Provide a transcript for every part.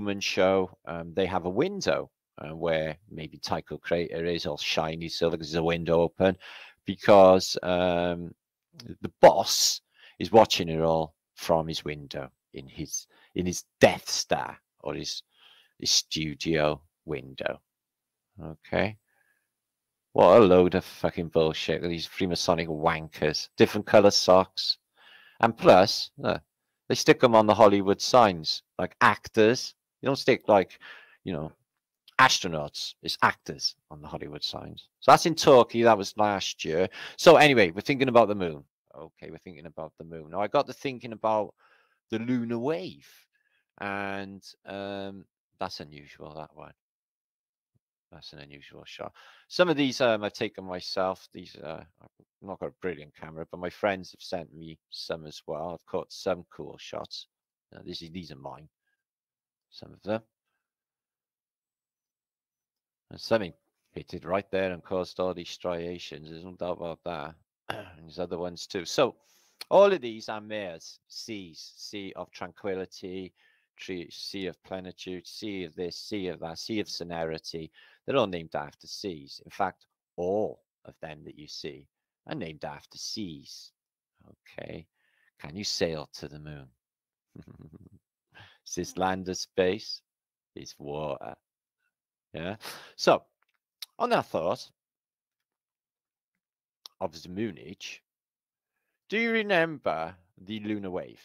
Truman Show, they have a window where maybe Tycho Crater is all shiny, so there's a window open because the boss is watching it all from his window in his Death Star or his studio window. Okay. What a load of fucking bullshit. These Freemasonic wankers. Different colour socks. And plus, they stick them on the Hollywood signs, like actors. You don't stick like, you know, astronauts. It's actors on the Hollywood signs. So that's in Turkey. That was last year. So anyway, we're thinking about the moon. Okay, we're thinking about the moon. Now, I got to thinking about the lunar wave. And that's unusual, that one. That's an unusual shot. Some of these I've taken myself. These I've not got a brilliant camera, but my friends have sent me some as well. I've caught some cool shots. Now, these are mine. Some of them. And something hit it right there and caused all these striations. There's no doubt about that. And there's other ones too. So all of these are mares, seas, sea of tranquility, sea of plenitude, sea of this, sea of that, sea of celerity. They're all named after seas. In fact, all of them that you see are named after seas. Okay. Can you sail to the moon? Is this land or space? It's water. Yeah. So, on that thought of the moonage, do you remember the lunar wave?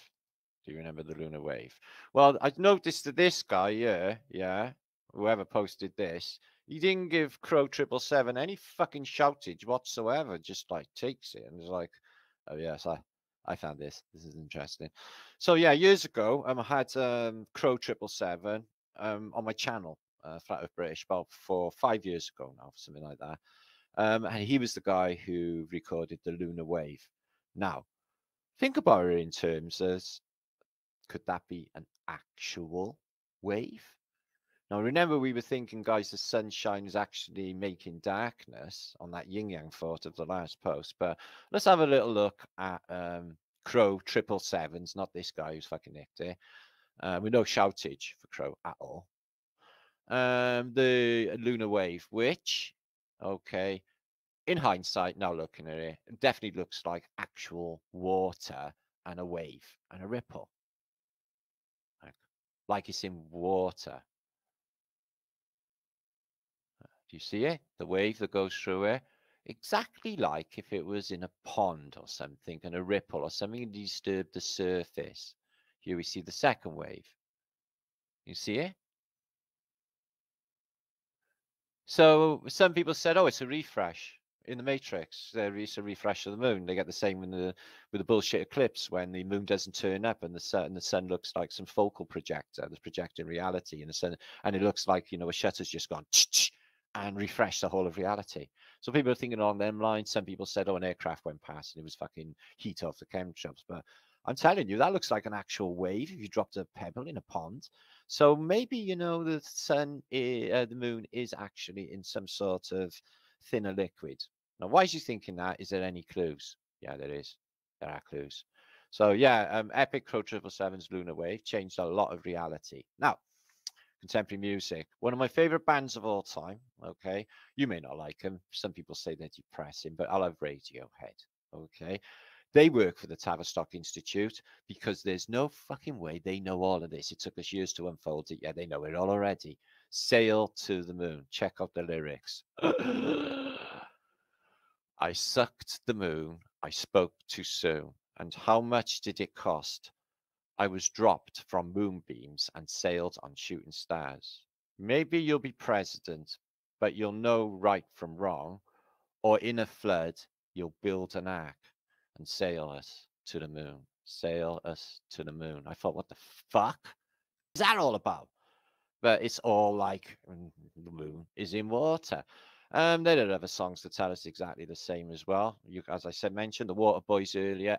Do you remember the lunar wave? Well, I noticed that this guy here, yeah, whoever posted this, he didn't give Crow 777 any fucking shoutage whatsoever. Just like takes it and is like, oh yes, I found this. This is interesting. So yeah, years ago, I had Crow 777 on my channel, Flat Earth British, about 5 years ago now, something like that. And he was the guy who recorded the lunar wave. Now, think about it in terms of, could that be an actual wave? Now, remember, we were thinking, guys, the sunshine is actually making darkness on that yin yang thought of the last post. But let's have a little look at Crow 777s, not this guy who's fucking nicked it. With no shoutage for Crow at all. The lunar wave, which, okay, in hindsight, now looking at it, it definitely looks like actual water and a wave and a ripple. Like it's in water. Do you see it? The wave that goes through it? Exactly like if it was in a pond or something and a ripple or something disturbed the surface. Here we see the second wave. You see it? So some people said, oh, it's a refresh in the Matrix. It's a refresh of the moon. They get the same with the bullshit eclipse when the moon doesn't turn up and the sun looks like some focal projector that's projecting reality in the sun, and it looks like, you know, a shutter's just gone and refresh the whole of reality. So people are thinking on them lines. Some people said, oh, an aircraft went past and it was fucking heat off the chemtrails. But I'm telling you, that looks like an actual wave if you dropped a pebble in a pond. So maybe, you know, the moon is actually in some sort of thinner liquid. Now, why is you thinking that? Is there any clues? Yeah, there is. There are clues. So yeah, Epic Crow 777's Lunar Wave changed a lot of reality. Now, contemporary music, one of my favorite bands of all time. Okay, you may not like them. Some people say they're depressing, but I love Radiohead. Okay, they work for the Tavistock Institute because there's no fucking way they know all of this. It took us years to unfold it. Yeah, they know it all already. Sail to the moon. Check out the lyrics. I sucked the moon. I spoke too soon. And how much did it cost? I was dropped from moonbeams and sailed on shooting stars. Maybe you'll be president, but you'll know right from wrong. Or in a flood, you'll build an ark and sail us to the moon. Sail us to the moon. I thought, what the fuck is that all about? But it's all like the moon is in water. There are other songs that tell us exactly the same as well. As I said, mentioned the Water Boys earlier.